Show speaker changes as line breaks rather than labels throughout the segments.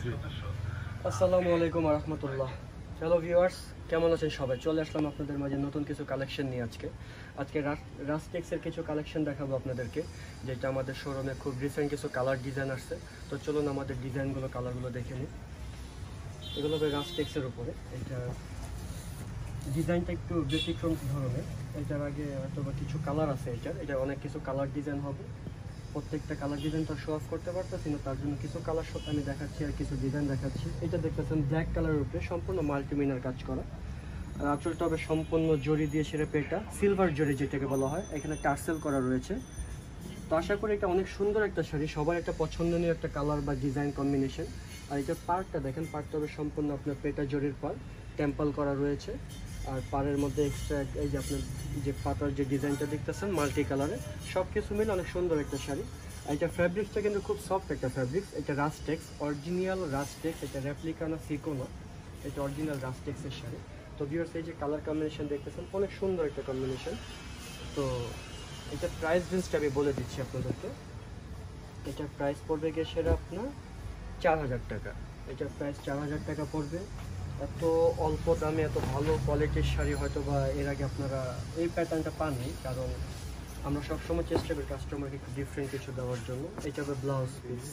আসসালামু আলাইকুম ওয়া রাহমাতুল্লাহ। হ্যালো ভিউয়ার্স, কেমন আছেন সবাই? চলে আসলাম আপনাদের মাঝে নতুন কিছু কালেকশন নিয়ে। আজকে রাস্টেক্সের কিছু কালেকশন দেখাবো আপনাদেরকে, যেটা আমাদের শোরুমে খুব রিসেন্ট কিছু কালার ডিজাইন আসছে। তো চলুন আমাদের ডিজাইনগুলো, কালারগুলো দেখে নিই। এগুলো হবে রাস্টেক্সের উপরে। এটা ডিজাইনটা একটু ব্যতিক্রম ধরনের। এটার আগে হয়তো কিছু কালার আছে, এটা অনেক কিছু কালার ডিজাইন হবে। প্রত্যেকটা কালার ডিজাইন তো শো অফ করতে পারতেছি না, তার জন্য কিছু কালার শো আমি দেখাচ্ছি আর কিছু ডিজাইন দেখাচ্ছি। এটা দেখতেছেন ব্ল্যাক কালারের উপরে সম্পূর্ণ মাল্টিমিনার কাজ করা। আর আঁচলটা হবে সম্পূর্ণ জরি দিয়ে সেরে পেটা, সিলভার জরি যেটাকে বলা হয়। এখানে টার্সেল করা রয়েছে। তো আশা করি এটা অনেক সুন্দর একটা শাড়ি, সবার একটা পছন্দনীয় একটা কালার বা ডিজাইন কম্বিনেশন। আর এটা পার্টটা দেখেন, পার্টটা হবে সম্পূর্ণ আপনার পেটা জরির পার, টেম্পল করা রয়েছে। আর পাড়ের মধ্যে এক্সট্রা এই যে আপনার যে পাতার যে ডিজাইনটা দেখতেছেন মাল্টি কালারে, সব কিছু মিলে অনেক সুন্দর একটা শাড়ি। আর এটা ফ্যাব্রিক্সটা কিন্তু খুব সফট একটা ফ্যাব্রিক্স। এটা রাস্টেক্স, অরিজিনাল রাস্টেক্স, এটা রেপ্লিকা না সিকো না, এটা অরিজিনাল রাস্টেক্সের শাড়ি। তো ভিউয়ার্স, এই যে কালার কম্বিনেশন দেখতেছেন অনেক সুন্দর একটা কম্বিনেশন। তো এটা প্রাইস রেঞ্জটা আমি বলে দিচ্ছি আপনাদেরকে। এটার প্রাইস পড়বে গিয়ে সেটা আপনার 4000 টাকা। এটার প্রাইস 4000 টাকা পড়বে। এত অল্প দামে এত ভালো কোয়ালিটির শাড়ি হয়তো বা এর আগে আপনারা এই প্যাটার্নটা পাননি, কারণ আমরা সবসময় চেষ্টা করি কাস্টমারকে একটু ডিফারেন্ট কিছু দেওয়ার জন্য। এটা হবে ব্লাউজ পিস,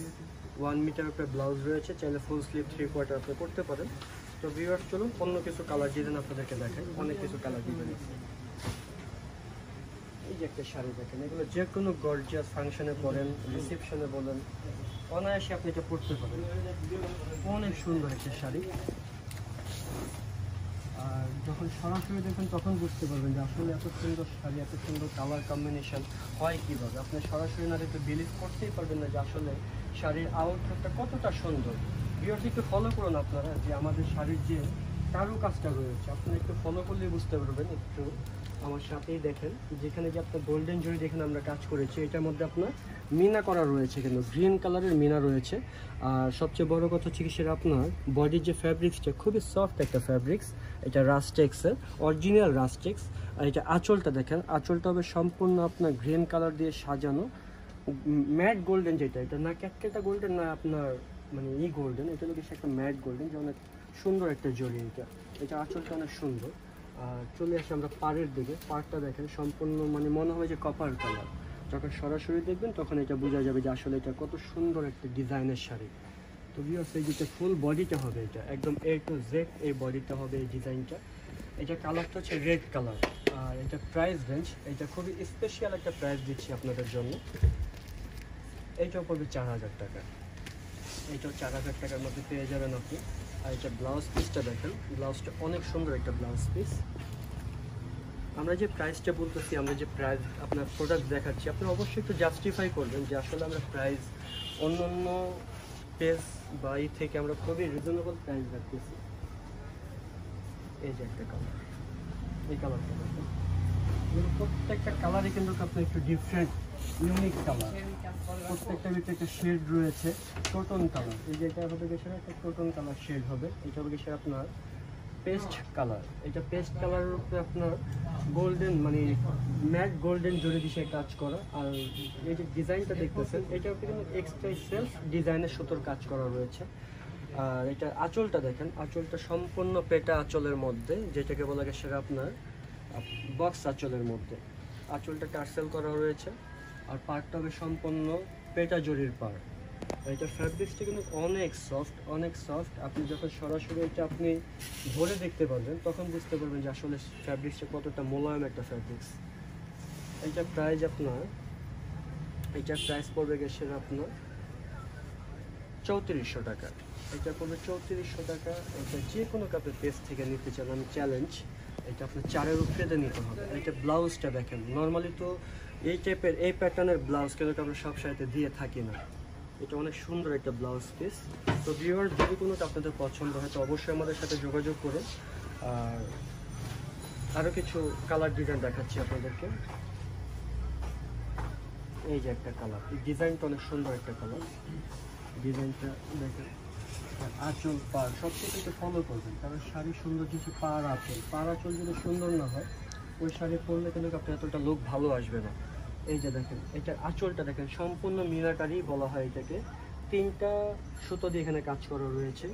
1 মিটার উপরে ব্লাউজ রয়েছে, চাইলে ফুল স্লিভ 3/4 আপনি করতে পারেন। তো ভিউয়ার্স, চলুন অন্য কিছু কালার ডিজাইন আপনাদেরকে দেখাই। অনেক কিছু কালার ডিজাইন আছে। এই যে একটা শাড়ি দেখেন, এগুলো যে কোনো গর্জিয়াস ফাংশনে পরেন, রিসেপশনে বলেন, অনায়াসে আপনি এটা পরতে পারেন। অনেক সুন্দর একটা শাড়ি। আর যখন সরাসরি দেখবেন তখন বুঝতে পারবেন যে আসলে এত সুন্দর শাড়ি, এত সুন্দর কালার কম্বিনেশন হয় কীভাবে। আপনি সরাসরি না দেখে বিলিভ করতেই পারবেন না যে আসলে শাড়ির আউটলুকটা কতটা সুন্দর। ভিউয়ার্স, একটু ফলো করুন আপনারা যে আমাদের শাড়ির যে কারুকাজটা রয়েছে, আপনারা একটু ফলো করলেই বুঝতে পারবেন। একটু আমার সাথেই দেখেন, যেখানে যে আপনার গোল্ডেন জরি যেখানে আমরা কাজ করেছি, এটার মধ্যে আপনার মিনা করা রয়েছে, কিন্তু গ্রিন কালারের মিনা রয়েছে। আর সবচেয়ে বড় কথা হচ্ছে কি, সেটা আপনার বডির যে ফ্যাব্রিক্সটা খুবই সফট একটা ফ্যাব্রিক্স। এটা রাস্টেক্সের, অরিজিনাল রাস্টেক্স। আর এটা আঁচলটা দেখেন, আঁচলটা হবে সম্পূর্ণ আপনার গ্রিন কালার দিয়ে সাজানো, ম্যাট গোল্ডেন যেটা, এটা না ক্যাটকেটা গোল্ডেন না আপনার মানে গোল্ডেন, এটা হলো কিছু একটা ম্যাট গোল্ডেন, যে অনেক সুন্দর একটা জরি। এটা আঁচলটা অনেক সুন্দর। আর চলে আসি আমরা পাড়ের দিকে। পাড়টা দেখেন সম্পূর্ণ মানে মনে হয় যে কপার কালার। যখন সরাসরি দেখবেন তখন এটা বোঝা যাবে যে আসলে এটা কত সুন্দর একটা ডিজাইনের শাড়ি। তো ভিউয়ার্স, এই যেটা ফুল বডিটা হবে, এটা একদম A to Z এই বডিটা হবে, এই ডিজাইনটা। এটা কালারটা হচ্ছে রেড কালার। আর এটা প্রাইস রেঞ্জ, এটা খুবই স্পেশাল একটা প্রাইস দিচ্ছি আপনাদের জন্য। এইটাও পড়বে 4000 টাকা। এইটাও 4000 টাকার মধ্যে পেয়ে যাবেন আপনি। আর এটা ব্লাউজ পিসটা দেখেন, ব্লাউজটা অনেক সুন্দর একটা ব্লাউজ পিস। আমরা যে প্রাইসটা বলতেছি, আমরা যে প্রাইস আপনার প্রোডাক্ট দেখাচ্ছি, আপনি অবশ্যই একটু জাস্টিফাই করবেন যে আসলে আমরা প্রাইস অন্য অন্য পেজ বা এই থেকে আমরা খুবই রিজনেবল প্রাইস রাখতেছি। এই যে একটা কালার, এই কালারটা দেখেন, প্রত্যেকটা কালারই কিন্তু আপনার একটু ডিফারেন্ট ইউনিক কালার। প্রত্যেকটা ভিতরে একটা শেড রয়েছে, টোটন কালার। এই যে এটা হবে গেছে একটা টোটন কালার শেড হবে। এটা হবে গেছে আপনার পেস্ট কালার। এটা পেস্ট কালারের উপরে আপনার গোল্ডেন মানে ম্যাট গোল্ডেন জরি দিয়ে কাজ করা। আর এই যে ডিজাইনটা দেখতেছেন, এটা কিন্তু এক্সট্রা সেলফ ডিজাইনের সুতোর কাজ করা রয়েছে। আর এটা আঁচলটা দেখেন, আঁচলটা সম্পূর্ণ পেটা আঁচলের মধ্যে, যেটাকে বলা গেছে সেটা আপনার বক্স আঁচলের মধ্যে। আঁচলটা টার্সেল করা রয়েছে। আর পাড়টা হবে সম্পূর্ণ পেটা জরির পাড়। এটা ফ্যাব্রিক্সটা কিন্তু অনেক সফট, অনেক সফট। আপনি যখন সরাসরি এটা আপনি ধরে দেখতে পারবেন তখন বুঝতে পারবেন যে আসলে ফ্যাব্রিক্সটা কতটা মোলায়েম একটা ফ্যাব্রিক্স। এইটার প্রাইস আপনার, এইটার প্রাইস পড়বে গেছে আপনার 3400 টাকা। এটা পড়বে 3400 টাকা। এটা যে কোনো কাপের পেজ থেকে নিতে চান, আমি চ্যালেঞ্জ, এটা আপনার 4-এর উপরে নিতে হবে। এটা ব্লাউজটা দেখেন, নর্মালি তো এই টাইপের এই প্যাটার্নের ব্লাউজ কিন্তু আমরা সব সাইডে দিয়ে থাকি না। এটা অনেক সুন্দর একটা ব্লাউজ পিস। তো ভিউয়ার্স, যদি কোনোটা আপনাদের পছন্দ হয় তো অবশ্যই আমাদের সাথে যোগাযোগ করুন। আর আরও কিছু কালার ডিজাইন দেখাচ্ছি আপনাদেরকে। এই যে একটা কালার, এই ডিজাইনটা অনেক সুন্দর একটা কালার। ডিজাইনটা দেখেন, আঁচল পাড় সব কিছু একটু ফলো করবেন, কারণ শাড়ি সুন্দর কিছু পাড় আঁচল যদি সুন্দর না হয় ওই শাড়ি পরলে কিন্তু আপনার এতটা লুক ভালো আসবে না। এই যে দেখেন, এটার আঁচলটা দেখেন সম্পূর্ণ মিনাকারি বলা হয় এটাকে। 3টা সুতো দিয়ে এখানে কাজ করা রয়েছে।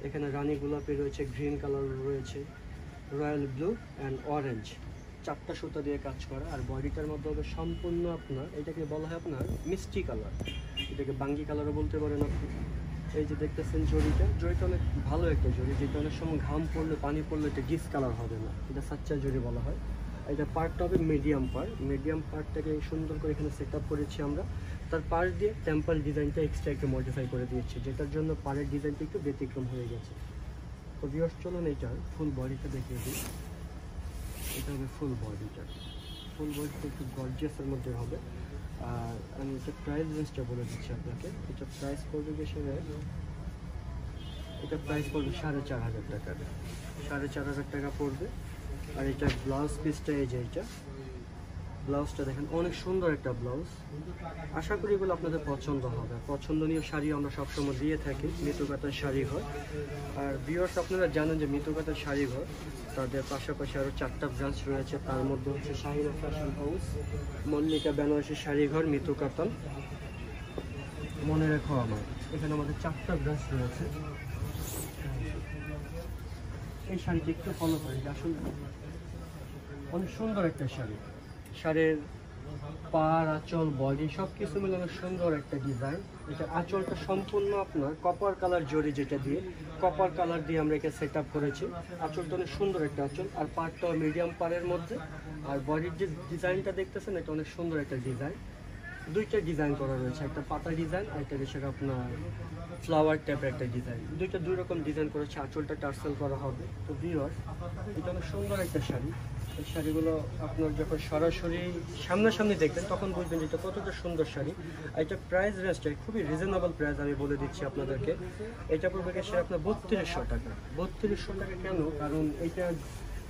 এখানে রানী গোলাপি রয়েছে, গ্রিন কালার রয়েছে, রয়্যাল ব্লু অ্যান্ড অরেঞ্জ, 4টা সুতো দিয়ে কাজ করা। আর বডিটার মধ্যে হবে সম্পূর্ণ আপনার, এটাকে বলা হয় আপনার মিষ্টি কালার, এটাকে বাঙ্গি কালারও বলতে পারেন আপনি। এই যে দেখতেছেন জরিটা অনেক ভালো একটা জরি, যেটা অনেক সময় ঘাম পড়লে পানি পড়লে এটা ডিস কালার হবে না, এটা সাচ্চা জরি বলা হয়। এটা পার্টটা হবে মিডিয়াম পার্টটাকে সুন্দর করে এখানে সেট আপ করেছি আমরা। তার পার দিয়ে টেম্পল ডিজাইনটা এক্সট্রা একটু মডিফাই করে দিয়েছি, যেটার জন্য পাড়ের ডিজাইনটা একটু ব্যতিক্রম হয়ে গেছে। তো ভিউয়ার্স চলুন এইটার ফুল বডিটা দেখিয়ে দিই। এটা হবে ফুল বডিটা একটু গর্জিয়াসের মধ্যে হবে। আর আমি এটা প্রাইস রেঞ্জটা বলে দিচ্ছি আপনাকে। এটা প্রাইস পড়বে এটা প্রাইস পড়বে 4,500 টাকা, 4,500 টাকা পড়বে। আর এটা ব্লাউজ পিসটা, এই যে এইটা ব্লাউজটা দেখেন, অনেক সুন্দর একটা ব্লাউজ। আশা করি এগুলো আপনাদের পছন্দ হবে। পছন্দনীয় শাড়ি আমরা সবসময় দিয়ে থাকি মিতুকাতার শাড়িঘর। আর ভিউয়ার্স আপনারা জানেন যে মিতুকাতার শাড়িঘর তাদের পাশাপাশি আরও 4টা ব্রাঞ্চ রয়েছে। তার মধ্যে হচ্ছে শাহিনা ফ্যাশন হাউস, মল্লিকা বেনারসি শাড়িঘর, মিতুকাতান। মনে রেখো আমার, এখানে আমাদের 4টা ব্রাঞ্চ রয়েছে। এই শাড়িটি একটু ফলো করেন, আসলে অনেক সুন্দর একটা শাড়ি। শাড়ির পাড়, আঁচল, বডি সব কিছু মিলে অনেক সুন্দর একটা ডিজাইন। এটা আঁচলটা সম্পূর্ণ আপনার কপার কালার জরি, যেটা দিয়ে কপার কালার দিয়ে আমরা একে সেট আপ করেছি। আঁচলটা অনেক সুন্দর একটা আঁচল, আর পাড়টাও মিডিয়াম পাড়ের মধ্যে। আর বডির যে ডিজাইনটা দেখতেছেন এটা অনেক সুন্দর একটা ডিজাইন। 2টা ডিজাইন করা রয়েছে, একটা পাতা ডিজাইন আর একটা হচ্ছে আপনার ফ্লাওয়ার টাইপের একটা ডিজাইন। 2 রকম ডিজাইন করেছে। আঁচলটা টার্সেল করা হবে। তো ভিউয়ার্স এটা অনেক সুন্দর একটা শাড়ি। এই শাড়িগুলো আপনার যখন সরাসরি সামনাসামনি দেখবেন তখন বুঝবেন যে এটা কতটা সুন্দর শাড়ি। আর এটা প্রাইস রেঞ্জটা খুবই রিজনেবল প্রাইস, আমি বলে দিচ্ছি আপনাদেরকে। এটা পড়বে গেছে আপনার 3200 টাকা। 3200 টাকা কেন? কারণ এটা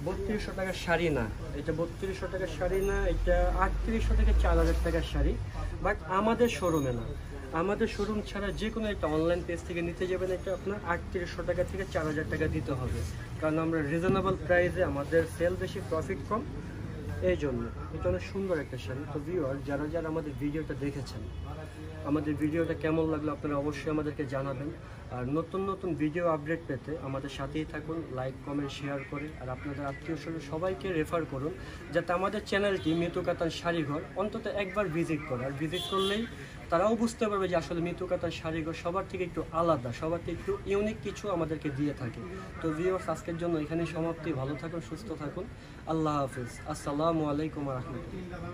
3200 টাকার শাড়ি না, এটা 3200 টাকার শাড়ি না, এটা 3800 থেকে 4000 টাকার শাড়ি। বাট আমাদের শোরুমে না, আমাদের শোরুম ছাড়া যে কোনো একটা অনলাইন পেজ থেকে নিতে যাবেন এটা আপনার 3800 টাকা থেকে 4000 টাকা দিতে হবে। কারণ আমরা রিজনেবল প্রাইসে, আমাদের সেল বেশি, প্রফিট কম, এই জন্য। এটা অনেক সুন্দর একটা শাড়ি। তো ভিউয়ার যারা আমাদের ভিডিওটা দেখেছেন, আমাদের ভিডিওটা কেমন লাগলো আপনারা অবশ্যই আমাদেরকে জানাবেন। আর নতুন নতুন ভিডিও আপডেট পেতে আমাদের সাথেই থাকুন, লাইক কমেন্ট শেয়ার করে। আর আপনাদের আত্মীয় স্বজন সবাইকে রেফার করুন, যাতে আমাদের চ্যানেলটি মিতুকাতান শাড়িঘর অন্তত একবার ভিজিট করে। আর ভিজিট করলেই তারাও বুঝতে পারবে যে আসলে মিতুকাতান শাড়িঘর সবার থেকে একটু আলাদা, সবার থেকে একটু ইউনিক কিছু আমাদেরকে দিয়ে থাকে। তো ভিউয়ার্স আজকের জন্য এখানেই সমাপ্তি। ভালো থাকুন, সুস্থ থাকুন, আল্লাহ হাফিজ, আসসালামু আলাইকুম ওয়া রাহমাতুল্লাহ।